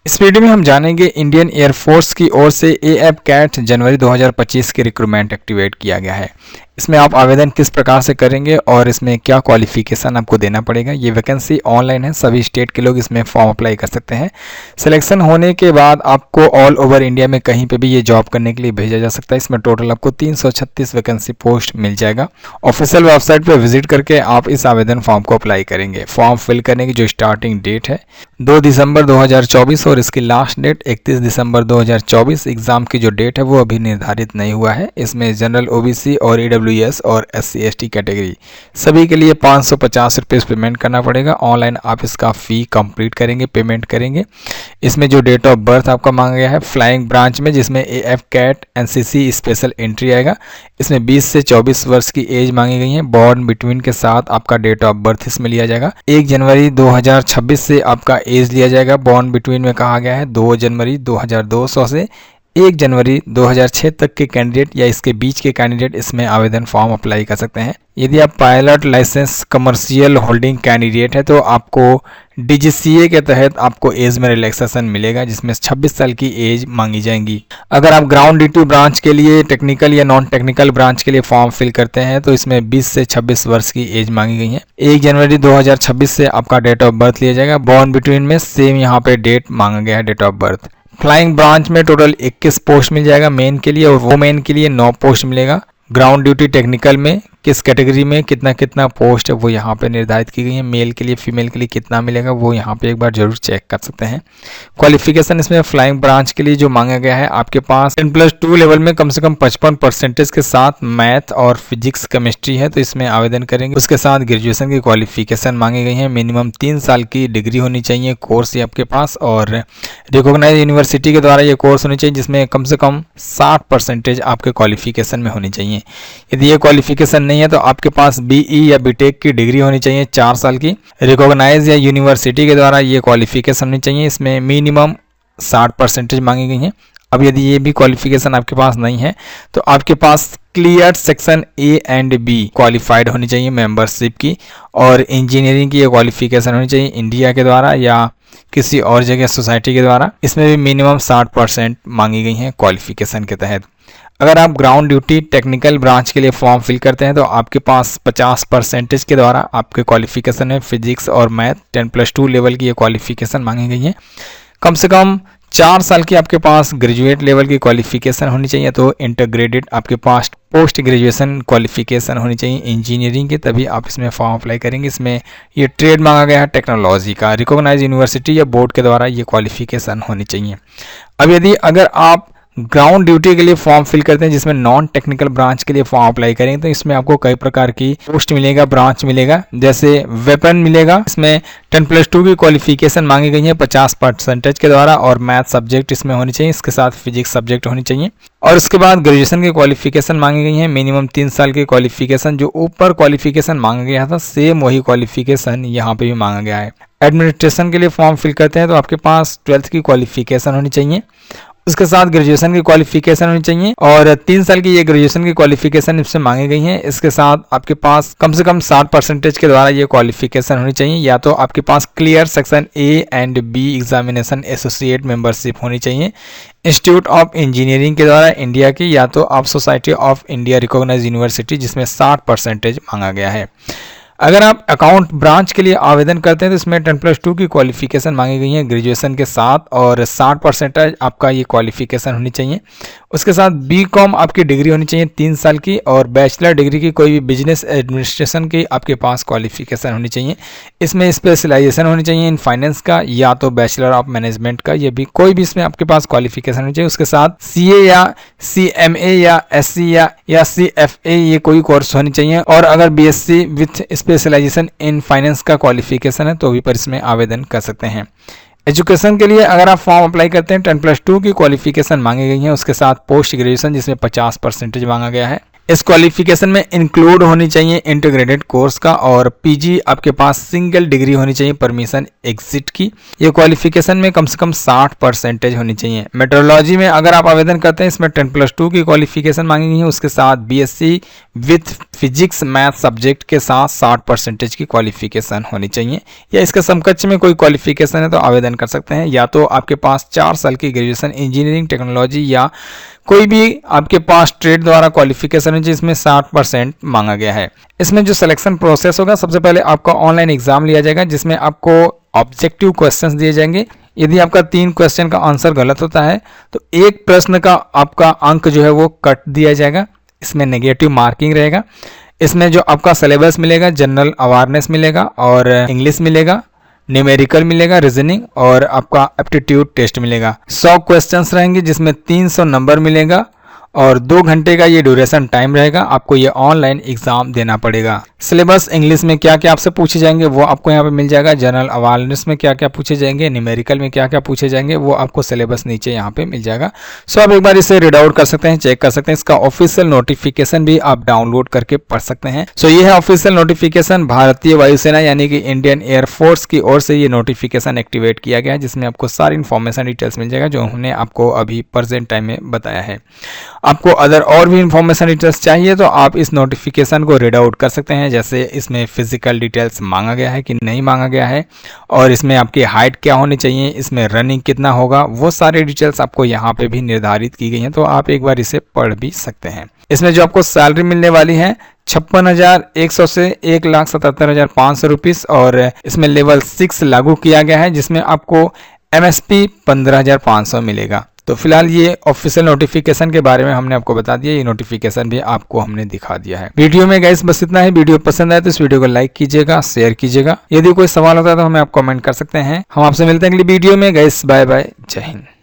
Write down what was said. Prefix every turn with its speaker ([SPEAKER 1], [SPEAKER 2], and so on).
[SPEAKER 1] इस वीडियो में हम जानेंगे इंडियन एयरफोर्स की ओर से एएफ कैट जनवरी 2025 की रिक्रूटमेंट एक्टिवेट किया गया है। इसमें आप आवेदन किस प्रकार से करेंगे और इसमें क्या क्वालिफिकेशन आपको देना पड़ेगा। ये वैकेंसी ऑनलाइन है, सभी स्टेट के लोग इसमें फॉर्म अप्लाई कर सकते हैं। सिलेक्शन होने के बाद आपको ऑल ओवर इंडिया में कहीं पे भी ये जॉब करने के लिए भेजा जा सकता है। इसमें टोटल आपको 336 वैकेंसी पोस्ट मिल जाएगा। ऑफिशियल वेबसाइट पर विजिट करके आप इस आवेदन फॉर्म को अप्लाई करेंगे। फॉर्म फिल करने की जो स्टार्टिंग डेट है 2 दिसंबर 2024 और इसकी लास्ट डेट 31 दिसंबर 2024। एग्जाम की जो डेट है वो अभी निर्धारित नहीं हुआ है। इसमें जनरल ओबीसी और ईडब्ल्यूएस और एससी एसटी कैटेगरी सभी के लिए 550 रुपये पेमेंट करना पड़ेगा। ऑनलाइन आप इसका फी कंप्लीट करेंगे, पेमेंट करेंगे। इसमें जो डेट ऑफ बर्थ आपका मांगा गया है फ्लाइंग ब्रांच में, जिसमें AF CAT NCC special entry आएगा। इसमें 20 से 24 वर्ष की एज मांगी गई है। बॉर्न बिटवीन के साथ आपका डेट ऑफ बर्थ इसमें लिया जाएगा। 1 जनवरी 2026 से आपका एज लिया जाएगा। बॉर्न बिटवीन में कहा गया है 2 जनवरी 2200 से 1 जनवरी 2006 तक के कैंडिडेट या इसके बीच के कैंडिडेट इसमें आवेदन फॉर्म अप्लाई कर सकते हैं। यदि आप pilot licence commercial holding candidate है तो आपको डीजीसीए के तहत आपको एज में रिलैक्सेशन मिलेगा, जिसमें 26 साल की एज मांगी जाएगी। अगर आप ग्राउंड ड्यूटी ब्रांच के लिए, टेक्निकल या नॉन टेक्निकल ब्रांच के लिए फॉर्म फिल करते हैं तो इसमें 20 से 26 वर्ष की एज मांगी गई है। 1 जनवरी 2026 से आपका डेट ऑफ बर्थ लिया जाएगा। बॉर्न बिटवीन में सेम यहाँ पे डेट मांगा गया है, date of birth. Flying branch में टोटल 21 पोस्ट मिल जाएगा मेन के लिए, और वुमेन के लिए 9 पोस्ट मिलेगा। ग्राउंड ड्यूटी टेक्निकल में किस कैटेगरी में कितना कितना पोस्ट है वो यहाँ पे निर्धारित की गई है। मेल के लिए, फीमेल के लिए कितना मिलेगा वो यहाँ पे एक बार जरूर चेक कर सकते हैं। क्वालिफिकेशन इसमें फ्लाइंग ब्रांच के लिए जो मांगा गया है, आपके पास 10+2 लेवल में कम से कम 55% के साथ मैथ और फिजिक्स केमिस्ट्री है तो इसमें आवेदन करेंगे। उसके साथ ग्रेजुएशन की क्वालिफिकेशन मांगी गई है। मिनिमम 3 साल की डिग्री होनी चाहिए, कोर्स ये आपके पास, और रिकॉग्नाइज यूनिवर्सिटी के द्वारा ये कोर्स होनी चाहिए जिसमें कम से कम 60% आपके क्वालिफिकेशन में होनी चाहिए। यदि ये क्वालिफिकेशन नहीं है तो आपके पास बीई या बीटेक की डिग्री होनी चाहिए 4 साल की। रिकॉग्नाइज या यूनिवर्सिटी के द्वारा ये क्वालिफिकेशन होनी चाहिए। इसमें मिनिमम 60% मांगी गई है। अब यदि ये भी क्वालिफिकेशन आपके पास नहीं है तो आपके पास clear section A and B qualified होनी चाहिए मेंबरशिप की, और इंजीनियरिंग की ये क्वालिफिकेशन होनी चाहिए इंडिया के द्वारा या किसी और जगह सोसाइटी के द्वारा। इसमें भी मिनिमम 60% मांगी गई है क्वालिफिकेशन के तहत। अगर आप ग्राउंड ड्यूटी टेक्निकल ब्रांच के लिए फॉर्म फिल करते हैं तो आपके पास 50% के द्वारा आपके क्वालिफिकेशन है फिजिक्स और मैथ 10+2 लेवल की ये क्वालिफिकेशन मांगी गई है। कम से कम 4 साल की आपके पास ग्रेजुएट लेवल की क्वालिफिकेशन होनी चाहिए, तो इंटरग्रेडेड आपके पास पोस्ट ग्रेजुएशन क्वालिफिकेशन होनी चाहिए इंजीनियरिंग की, तभी आप इसमें फॉर्म अप्लाई करेंगे। इसमें ये ट्रेड मांगा गया है टेक्नोलॉजी का। रिकॉग्नाइज यूनिवर्सिटी या बोर्ड के द्वारा ये क्वालिफिकेशन होनी चाहिए। अब यदि अगर आप ग्राउंड ड्यूटी के लिए फॉर्म फिल करते हैं जिसमें नॉन टेक्निकल ब्रांच के लिए फॉर्म अप्लाई करेंगे तो इसमें आपको कई प्रकार की पोस्ट मिलेगा, ब्रांच मिलेगा। जैसे वेपन मिलेगा, इसमें 10+2 की क्वालिफिकेशन मांगी गई है 50% के द्वारा, और मैथ सब्जेक्ट इसमें होनी चाहिए, इसके साथ फिजिक्स सब्जेक्ट होनी चाहिए। और उसके बाद ग्रेजुएशन की क्वालिफिकेशन मांगी गई है, मिनिमम 3 साल की क्वालिफिकेशन। जो ऊपर क्वालिफिकेशन मांगा गया था सेम वही क्वालिफिकेशन यहाँ पे भी मांगा गया है। एडमिनिस्ट्रेशन के लिए फॉर्म फिल करते हैं तो आपके पास 12th की क्वालिफिकेशन होनी चाहिए, उसके साथ ग्रेजुएशन की क्वालिफिकेशन होनी चाहिए, और 3 साल की ये ग्रेजुएशन की क्वालिफिकेशन इससे मांगी गई है। इसके साथ आपके पास कम से कम 60% के द्वारा ये क्वालिफिकेशन होनी चाहिए, या तो आपके पास clear section A and B examination associate membership होनी चाहिए इंस्टीट्यूट ऑफ इंजीनियरिंग के द्वारा इंडिया की, या तो आप society of India recognised university जिसमें 60% मांगा गया है। अगर आप अकाउंट ब्रांच के लिए आवेदन करते हैं तो इसमें 10+2 की क्वालिफिकेशन मांगी गई है ग्रेजुएशन के साथ, और 60% आपका ये क्वालिफिकेशन होनी चाहिए। उसके साथ बीकॉम आपकी डिग्री होनी चाहिए 3 साल की, और बैचलर डिग्री की कोई भी बिजनेस एडमिनिस्ट्रेशन की आपके पास क्वालिफिकेशन होनी चाहिए। इसमें स्पेशलाइजेशन होनी चाहिए इन फाइनेंस का, या तो बैचलर ऑफ मैनेजमेंट का, ये भी कोई भी इसमें आपके पास क्वालिफिकेशन होनी चाहिए। उसके साथ सीए या सीएमए या एससी या सीएफए ये कोई कोर्स होनी चाहिए, और अगर BSc with specialisation in finance का क्वालिफिकेशन है तो भी पर इसमें आवेदन कर सकते हैं। एजुकेशन के लिए अगर आप फॉर्म अप्लाई करते हैं 10+2 की क्वालिफिकेशन मांगी गई है, उसके साथ पोस्ट ग्रेजुएशन जिसमें 50% मांगा गया है। इस क्वालिफिकेशन में इंक्लूड होनी चाहिए इंटीग्रेटेड कोर्स का, और पीजी आपके पास सिंगल डिग्री होनी चाहिए परमिशन एग्जिट की। ये क्वालिफिकेशन में कम से कम 60% होनी चाहिए। मेट्रोलॉजी में अगर आप आवेदन करते हैं इसमें 10+2 की क्वालिफिकेशन मांगी गई है, उसके साथ BSc with physics math subject के साथ 60% की क्वालिफिकेशन होनी चाहिए, या इसके समकक्ष में कोई क्वालिफिकेशन है तो आवेदन कर सकते हैं। या तो आपके पास 4 साल की ग्रेजुएशन इंजीनियरिंग टेक्नोलॉजी या कोई भी आपके पास ट्रेड द्वारा क्वालिफिकेशन है जिसमें 60% मांगा गया है। इसमें जो सिलेक्शन प्रोसेस होगा, सबसे पहले आपका ऑनलाइन एग्जाम लिया जाएगा जिसमें आपको ऑब्जेक्टिव क्वेश्चंस दिए जाएंगे। यदि आपका 3 क्वेश्चन का आंसर गलत होता है तो एक प्रश्न का आपका अंक जो है वो कट दिया जाएगा, इसमें नेगेटिव मार्किंग रहेगा। इसमें जो आपका सिलेबस मिलेगा, जनरल अवेयरनेस मिलेगा और इंग्लिश मिलेगा, न्यूमेरिकल मिलेगा, रीजनिंग और आपका एप्टीट्यूड टेस्ट मिलेगा। 100 क्वेश्चंस रहेंगे जिसमें 300 नंबर मिलेगा और 2 घंटे का ये ड्यूरेशन टाइम रहेगा। आपको ये ऑनलाइन एग्जाम देना पड़ेगा। सिलेबस इंग्लिश में क्या क्या आपसे पूछे जाएंगे वो आपको यहाँ पे मिल जाएगा। जनरल अवेयरनेस में क्या क्या पूछे जाएंगे, न्यूमेरिकल में क्या क्या पूछे जाएंगे वो आपको सिलेबस नीचे यहाँ पे मिल जाएगा। सो आप एक बार इसे रीड आउट कर सकते हैं, चेक कर सकते हैं। इसका ऑफिशियल नोटिफिकेशन भी आप डाउनलोड करके पढ़ सकते हैं। सो ये है ऑफिशियल नोटिफिकेशन, भारतीय वायुसेना यानी कि इंडियन एयरफोर्स की ओर से ये नोटिफिकेशन एक्टिवेट किया गया है, जिसमें आपको सारी इन्फॉर्मेशन डिटेल्स मिल जाएगा जो हमने आपको अभी प्रेजेंट टाइम में बताया है। आपको अदर और भी इंफॉर्मेशन डिटेल्स चाहिए तो आप इस नोटिफिकेशन को रीड आउट कर सकते हैं, जैसे इसमें फिजिकल डिटेल्स मांगा गया है कि नहीं मांगा गया है, और इसमें आपकी हाइट क्या होनी चाहिए, इसमें रनिंग कितना होगा, वो सारे डिटेल्स आपको यहाँ पे भी निर्धारित की गई हैं। तो आप एक बार इसे पढ़ भी सकते हैं। इसमें जो आपको सैलरी मिलने वाली है 56,100 से 1,77,500 रुपीज, और इसमें लेवल 6 लागू किया गया है जिसमें आपको MSP 15,500 मिलेगा। तो फिलहाल ये ऑफिशियल नोटिफिकेशन के बारे में हमने आपको बता दिया, ये नोटिफिकेशन भी आपको हमने दिखा दिया है। वीडियो में गाइस बस इतना ही। वीडियो पसंद आए तो इस वीडियो को लाइक कीजिएगा, शेयर कीजिएगा। यदि कोई सवाल होता है तो हमें आप कमेंट कर सकते हैं। हम आपसे मिलते हैं अगली वीडियो में। गाइस बाय बाय, जय हिंद।